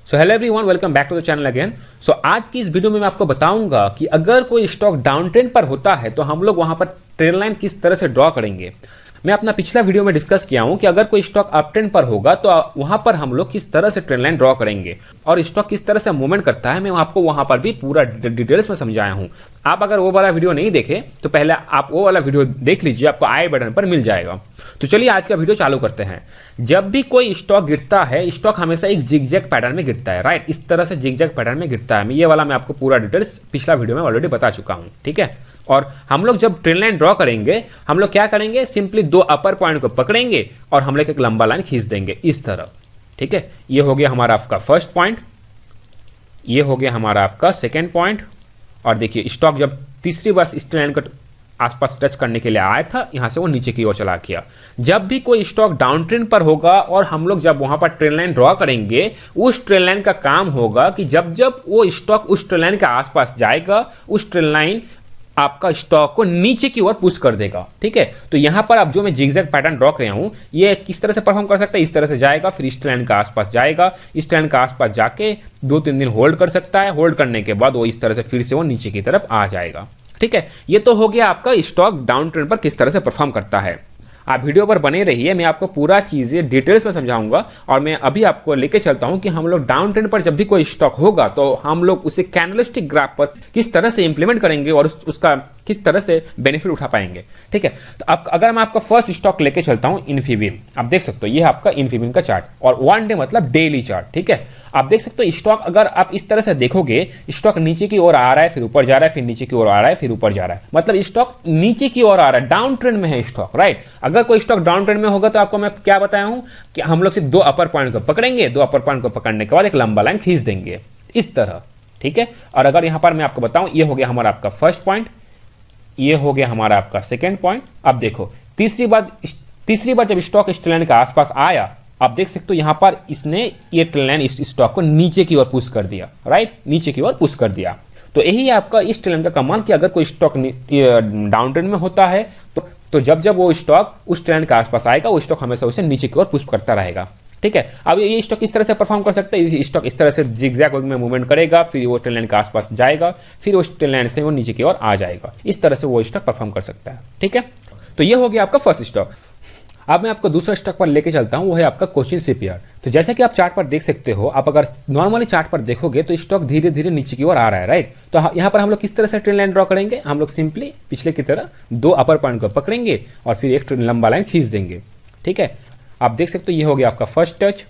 So hello everyone, welcome back to the channel again. So आज की इस video में मैं आपको बताऊंगा कि अगर कोई स्टॉक डाउन ट्रेंड पर होता है तो हम लोग वहां पर ट्रेंड लाइन किस तरह से ड्रॉ करेंगे। मैं अपना पिछला वीडियो में डिस्कस किया हूं कि अगर कोई स्टॉक अप ट्रेंड पर होगा तो वहां पर हम लोग किस तरह से ट्रेंड लाइन ड्रॉ करेंगे और स्टॉक किस तरह से मूवमेंट करता है, मैं आपको वहां पर भी पूरा डिटेल्स में समझाया हूं। आप अगर वो वाला वीडियो नहीं देखे तो पहले आप वो वाला वीडियो देख लीजिए, आपको आई बटन पर मिल जाएगा। तो चलिए आज का वीडियो चालू करते हैं। जब भी कोई स्टॉक गिरता है, स्टॉक हमेशा एक जिगजैग पैटर्न में गिरता है, राइट। इस तरह से जिगजैग पैटर्न में गिरता है। ये वाला मैं आपको पूरा डिटेल्स पिछला वीडियो में ऑलरेडी बता चुका हूं, ठीक है। और हम लोग जब ट्रेंड लाइन ड्रॉ करेंगे, हम लोग क्या करेंगे, सिंपली दो अपर पॉइंट को पकड़ेंगे और हम लोग एक लंबा लाइन खींच देंगे इस तरह, ठीक है। ये हो गया हमारा आपका फर्स्ट पॉइंट, ये हो गया हमारा आपका सेकेंड पॉइंट। और देखिए स्टॉक जब तीसरी बार इस ट्रेंड लाइन को आसपास टच करने के लिए आया था, यहां से वो नीचे की ओर चला गया। जब भी कोई स्टॉक डाउन ट्रेंड पर होगा और हम लोग जब वहां पर ट्रेंड लाइन ड्रॉ करेंगे, उस ट्रेंड लाइन का काम होगा कि जब जब वो स्टॉक उस ट्रेंड लाइन के आसपास जाएगा, उस ट्रेंड लाइन आपका स्टॉक को नीचे की ओर पुश कर देगा, ठीक है। तो यहां पर अब जो मैं जिगजैग पैटर्न ड्रॉ कर रहा हूं, ये किस तरह से परफॉर्म कर सकता है, इस तरह से जाएगा, फिर इस ट्रेंड के आसपास जाएगा, इस ट्रेंड के आसपास जाके 2-3 दिन होल्ड कर सकता है। होल्ड करने के बाद वो इस तरह से फिर से वो नीचे की तरफ आ जाएगा, ठीक है। ये तो हो गया आपका स्टॉक डाउन ट्रेंड पर किस तरह से परफॉर्म करता है। आप वीडियो पर बने रहिए, मैं आपको पूरा चीज़ें डिटेल्स में समझाऊंगा। और मैं अभी आपको लेके चलता हूं कि हम लोग डाउन ट्रेंड पर जब भी कोई स्टॉक होगा तो हम लोग उसे कैंडलस्टिक ग्राफ पर किस तरह से इंप्लीमेंट करेंगे और उसका किस तरह से बेनिफिट उठा पाएंगे, ठीक है। तो अब अगर मैं आपका फर्स्ट स्टॉक लेके चलता हूं इन्फीबीम, आप देख सकते हो ये आपका इन्फीबीम का चार्ट और 1 डे मतलब डेली चार्ट, ठीक है। आप देख सकते हो स्टॉक अगर आप इस तरह से देखोगे, स्टॉक नीचे की ओर आ रहा है, फिर ऊपर जा रहा है, फिर नीचे की ओर आ रहा है, फिर ऊपर जा रहा है, मतलब स्टॉक नीचे की ओर आ रहा है, डाउन ट्रेंड में है स्टॉक, राइट। अगर कोई स्टॉक डाउन ट्रेंड में होगा तो आपको मैं क्या बताया हूं कि हम लोग सिर्फ दो अपर पॉइंट को पकड़ेंगे, दो अपर पॉइंट को पकड़ने के बाद एक लंबा लाइन खींच देंगे इस तरह, ठीक है। और अगर यहां पर मैं आपको बताऊं, ये हो गया हमारा आपका फर्स्ट पॉइंट, ये हो गया हमारा आपका सेकेंड पॉइंट। अब देखो तीसरी बार जब स्टॉक इस ट्रेंड के आसपास आया, आप देख सकते हो यहां पर इसने ये ट्रेंड लाइन इस स्टॉक को नीचे की ओर पुश कर दिया, राइट, नीचे की ओर पुश कर दिया। तो यही आपका इस ट्रेंड का कमाल कि अगर कोई स्टॉक डाउन ट्रेंड में होता है तो जब जब वो स्टॉक उस ट्रेंड के आसपास आएगा, वो स्टॉक हमेशा उसे नीचे की ओर पुश करता रहेगा, ठीक है। अब ये स्टॉक इस तरह से परफॉर्म कर सकता है, स्टॉक इस तरह से जिगजैग में मूवमेंट करेगा, फिर वो ट्रेंड लाइन के आसपास जाएगा, फिर उस ट्रेंड लाइन से वो नीचे की ओर आ जाएगा। इस तरह से वो स्टॉक परफॉर्म कर सकता है, ठीक है। तो ये हो गया आपका फर्स्ट स्टॉक। अब मैं आपको दूसरा स्टॉक पर लेके चलता हूं, वो है आपका कोचिन शिपयार्ड। तो जैसा कि आप चार्ट पर देख सकते हो, आप अगर नॉर्मली चार्ट पर देखोगे तो स्टॉक धीरे धीरे नीचे की ओर आ रहा है, राइट। तो यहाँ पर हम लोग किस तरह से ट्रेंड लाइन ड्रॉ करेंगे, हम लोग सिंपली पिछले की तरह दो अपर पॉइंट को पकड़ेंगे और फिर एक लंबा लाइन खींच देंगे, ठीक है। आप देख सकते हो ये हो गया आपका फर्स्ट टच,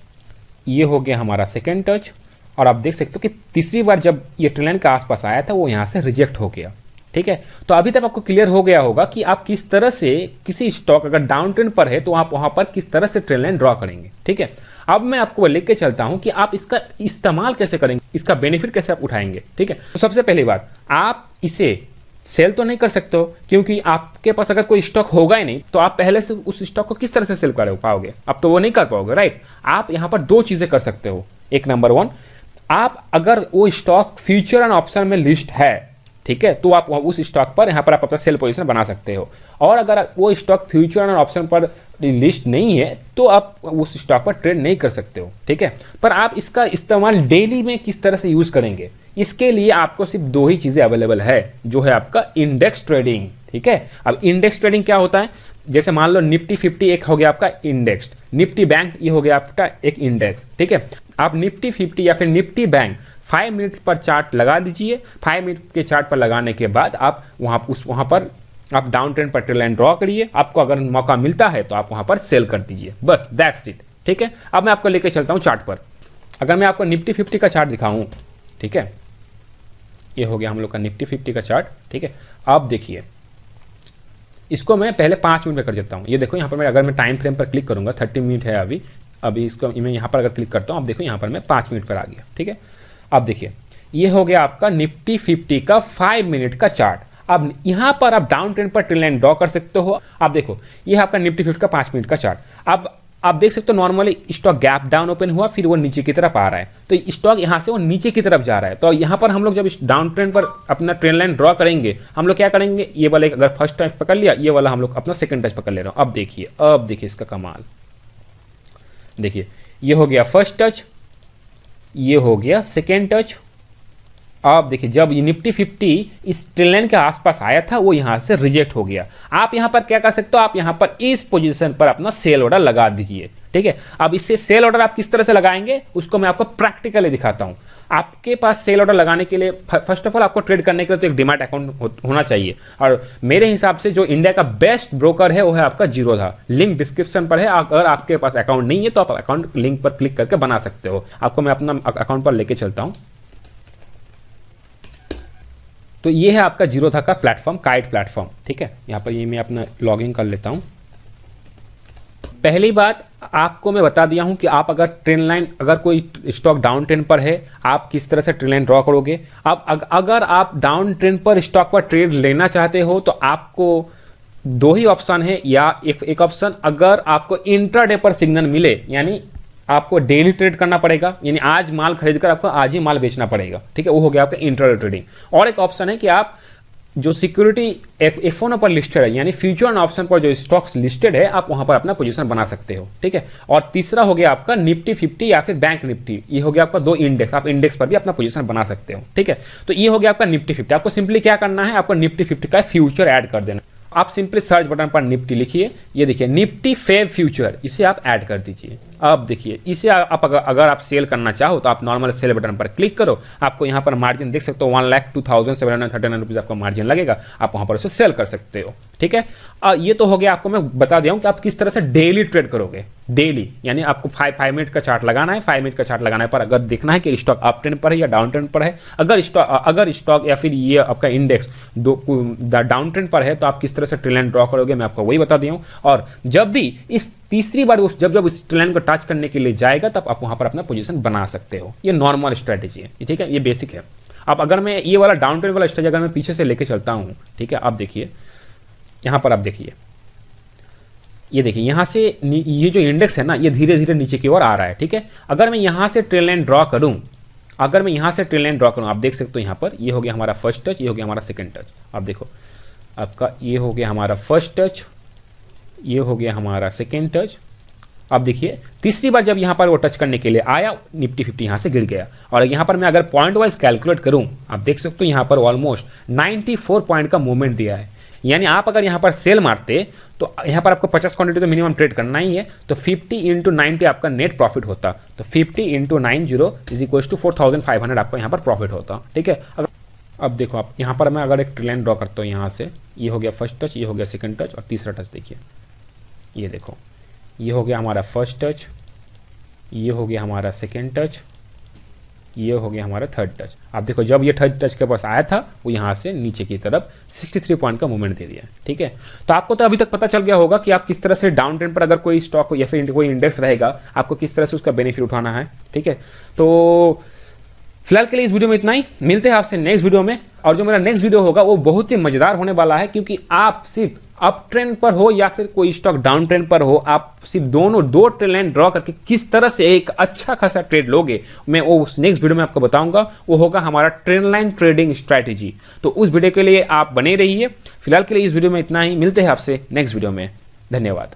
ये हो गया हमारा सेकेंड टच, और आप देख सकते हो कि तीसरी बार जब ये ट्रेंड लाइन के आसपास आया था वो यहाँ से रिजेक्ट हो गया, ठीक है। तो अभी तक आपको क्लियर हो गया होगा कि आप किस तरह से किसी स्टॉक अगर डाउन ट्रेंड पर है तो आप वहां पर किस तरह से ट्रेंड लाइन ड्रॉ करेंगे, ठीक है। अब मैं आपको लेके चलता हूं कि आप इसका इस्तेमाल कैसे करेंगे, इसका बेनिफिट कैसे आप उठाएंगे, ठीक है। तो सबसे पहली बात, आप इसे सेल तो नहीं कर सकते हो क्योंकि आपके पास अगर कोई स्टॉक होगा ही नहीं, तो आप पहले से उस स्टॉक को किस तरह से सेल कर पाओगे, अब तो वो नहीं कर पाओगे, राइट। आप यहां पर दो चीजें कर सकते हो। एक नंबर 1, आप अगर वो स्टॉक फ्यूचर एंड ऑप्शन में लिस्ट है, ठीक है, तो आप उस स्टॉक पर यहां पर आप अपना सेल पोजीशन बना सकते हो। और अगर वो स्टॉक फ्यूचर एंड ऑप्शन पर लिस्ट नहीं है तो आप उस स्टॉक पर ट्रेड नहीं कर सकते हो, ठीक है। पर आप इसका इस्तेमाल डेली में किस तरह से यूज करेंगे, इसके लिए आपको सिर्फ दो ही चीजें अवेलेबल है, जो है आपका इंडेक्स ट्रेडिंग, ठीक है। अब इंडेक्स ट्रेडिंग क्या होता है, जैसे मान लो निफ्टी 50 एक हो गया आपका इंडेक्स, निफ्टी बैंक ये हो गया आपका एक इंडेक्स, ठीक है। आप निफ्टी 50 या फिर निफ्टी बैंक 5 मिनट पर चार्ट लगा दीजिए। 5 मिनट के चार्ट पर लगाने के बाद आप वहां पर आप डाउन ट्रेंड पर ट्रेंड लाइन ड्रॉ करिए। आपको अगर मौका मिलता है तो आप वहां पर सेल कर दीजिए, बस दैट्स इट, ठीक है। अब मैं आपको लेके चलता हूं चार्ट पर। अगर मैं आपको निफ्टी 50 का चार्ट दिखाऊं, ठीक है, ये हो गया हम लोग का निफ्टी 50 का चार्ट, ठीक है। आप देखिए इसको मैं पहले 5 मिनट में कर देता हूं। ये देखो यहाँ पर अगर मैं टाइम फ्रेम पर क्लिक करूंगा, 30 मिनट है अभी इसको मैं यहाँ पर अगर क्लिक करता हूँ, आप देखो यहाँ पर मैं 5 मिनट पर आ गया, ठीक है। अब देखिए ये हो गया आपका निफ्टी 50 का 5 मिनट का चार्ट। अब यहां पर आप डाउन ट्रेंड पर ट्रेंड लाइन ड्रॉ कर सकते हो। आप देखो ये आपका निफ्टी 50 का 5 मिनट का चार्ट। अब आप देख सकते हो normally stock gap down open हुआ, फिर वो नीचे की तरफ आ रहा है, तो स्टॉक यहां से वो नीचे की तरफ जा रहा है। तो यहां पर हम लोग जब डाउन ट्रेंड पर अपना ट्रेंड लाइन ड्रॉ करेंगे, हम लोग क्या करेंगे, ये वाला अगर फर्स्ट टच पकड़ लिया, ये वाला हम लोग अपना सेकंड टच पकड़ ले रहा हूं। अब देखिए इसका कमाल, देखिए ये हो गया फर्स्ट टच, ये हो गया सेकेंड टच। अब देखिए जब ये निफ्टी 50 इस ट्रेंड लाइन के आसपास आया था वो यहां से रिजेक्ट हो गया। आप यहां पर क्या कर सकते हो, आप यहां पर इस पोजीशन पर अपना सेल ऑर्डर लगा दीजिए, ठीक है। अब इससे सेल ऑर्डर आप किस तरह से लगाएंगे उसको मैं आपको प्रैक्टिकली दिखाता हूं। आपके पास सेल ऑर्डर लगाने के लिए फर्स्ट ऑफ ऑल आपको ट्रेड करने के लिए तो एक डीमैट अकाउंट होना चाहिए, और मेरे हिसाब से जो इंडिया का बेस्ट ब्रोकर है वो है आपका जीरोधा। लिंक डिस्क्रिप्शन पर है। अगर आपके पास अकाउंट नहीं है तो आप अकाउंट लिंक पर क्लिक करके बना सकते हो। आपको मैं अपना अकाउंट पर लेके चलता हूं। तो ये है आपका जीरोधा का प्लेटफॉर्म, काइट प्लेटफॉर्म, ठीक है। यहाँ पर ये मैं अपना लॉगिन कर लेता हूँ। पहली बात आपको मैं बता दिया हूँ कि आप अगर ट्रेंड लाइन, अगर कोई स्टॉक डाउन ट्रेंड पर है आप किस तरह से ट्रेंड लाइन ड्रॉ करोगे। आप अगर आप डाउन ट्रेंड पर स्टॉक पर ट्रेड लेना चाहते हो तो आपको दो ही ऑप्शन है, या एक ऑप्शन अगर आपको इंट्राडे पर सिग्नल मिले, यानी आपको डेली ट्रेड करना पड़ेगा, यानी आज माल खरीदकर आपको आज ही माल बेचना पड़ेगा, ठीक है, वो हो गया आपका इंट्राडे ट्रेडिंग। और एक ऑप्शन है कि आप जो सिक्योरिटी F1 पर लिस्टेड है, यानी फ्यूचर एंड ऑप्शन पर जो स्टॉक्स लिस्टेड है आप वहां पर अपना पोजीशन बना सकते हो, ठीक है। और तीसरा हो गया आपका निफ्टी 50 या फिर बैंक निफ्टी। ये हो गया आपका दो इंडेक्स, आप इंडेक्स पर भी अपना पोजीशन बना सकते हो, ठीक है। तो ये हो गया आपका निफ्टी 50। आपको सिंपली क्या करना है, आपको निफ्टी 50 का फ्यूचर ऐड कर देना। आप सिंपली सर्च बटन पर निफ्टी लिखिए, ये देखिए निफ्टी फेब फ्यूचर, इसे आप ऐड कर दीजिए। अब देखिए इसे आप अगर आप सेल करना चाहो तो आप नॉर्मल सेल बटन पर क्लिक करो। आपको यहाँ पर मार्जिन देख सकते हो 1,02,739 रुपीज़ आपको मार्जिन लगेगा। आप वहाँ पर उसे सेल कर सकते हो, ठीक है। ये तो हो गया, आपको मैं बता दिया हूँ कि आप किस तरह से डेली ट्रेड करोगे। डेली यानी आपको 5 मिनट का चार्ट लगाना है। 5 मिनट का चार्ट लगाने पर अगर देखना है कि स्टॉक अप ट्रेंड पर है या डाउन ट्रेंड पर है। अगर स्टॉक या फिर ये आपका इंडेक्स डाउन ट्रेंड पर है तो आप किस तरह से ट्रेंड लाइन ड्रॉ करोगे, मैं आपको वही बता दिया हूँ। और जब भी इस तीसरी बार जब उस ट्रेंड लाइन को टच करने के लिए जाएगा तब आप वहां पर अपना पोजीशन बना सकते हो। ये नॉर्मल स्ट्रेटेजी है, ठीक है, ये बेसिक है। अब अगर मैं ये वाला डाउन ट्रेंड वाला स्ट्रेटेजी अगर मैं पीछे से लेके चलता हूँ, ठीक है, आप देखिए यहां पर, आप देखिए ये देखिए यहां से ये जो इंडेक्स है ना ये धीरे धीरे नीचे की ओर आ रहा है, ठीक है। अगर मैं यहां से ट्रेंड लाइन ड्रॉ करूं, आप देख सकते हो यहां पर ये हो गया हमारा फर्स्ट टच, ये हो गया हमारा सेकंड टच। आप देखो आपका ये हो गया हमारा फर्स्ट टच, ये हो गया हमारा सेकेंड टच। अब देखिए तीसरी बार जब यहाँ पर वो टच करने के लिए आया निफ्टी 50 यहाँ से गिर गया। और यहाँ पर मैं अगर पॉइंट वाइज कैलकुलेट करूँ, आप देख सकते हो यहाँ पर ऑलमोस्ट 94 पॉइंट का मूवमेंट दिया है। यानी आप अगर यहाँ पर सेल मारते तो यहाँ पर आपको 50 क्वांटिटी तो मिनिमम ट्रेड करना ही है, तो 50 × 90 आपका नेट प्रॉफिट होता। तो 50 × 90 = 4,500 आपको यहाँ पर प्रॉफिट होता, ठीक है। अब देखो आप यहाँ पर मैं अगर एक ट्रेंड लाइन ड्रॉ करता हूँ, यहाँ से ये हो गया फर्स्ट टच, ये हो गया सेकंड टच और तीसरा टच। देखिए ये देखो ये हो गया हमारा फर्स्ट टच, ये हो गया हमारा सेकंड टच, ये हो गया हमारा थर्ड टच। आप देखो जब ये थर्ड टच के पास आया था वो यहाँ से नीचे की तरफ 63 पॉइंट का मूवमेंट दे दिया, ठीक है। तो आपको तो अभी तक पता चल गया होगा कि आप किस तरह से डाउन ट्रेंड पर अगर कोई स्टॉक या फिर कोई इंडेक्स रहेगा आपको किस तरह से उसका बेनिफिट उठाना है, ठीक है। तो फिलहाल के लिए इस वीडियो में इतना ही। मिलते हैं आपसे नेक्स्ट वीडियो में। और जो मेरा नेक्स्ट वीडियो होगा वो बहुत ही मजेदार होने वाला है, क्योंकि आप सिर्फ अप ट्रेंड पर हो या फिर कोई स्टॉक डाउन ट्रेंड पर हो, आप सिर्फ दो ट्रेंड लाइन ड्रॉ करके किस तरह से एक अच्छा खासा ट्रेड लोगे, मैं वो उस नेक्स्ट वीडियो में आपको बताऊंगा। वो होगा हमारा ट्रेंड लाइन ट्रेडिंग स्ट्रैटेजी। तो उस वीडियो के लिए आप बने रहिए। फिलहाल के लिए इस वीडियो में इतना ही। मिलते हैं आपसे नेक्स्ट वीडियो में। धन्यवाद।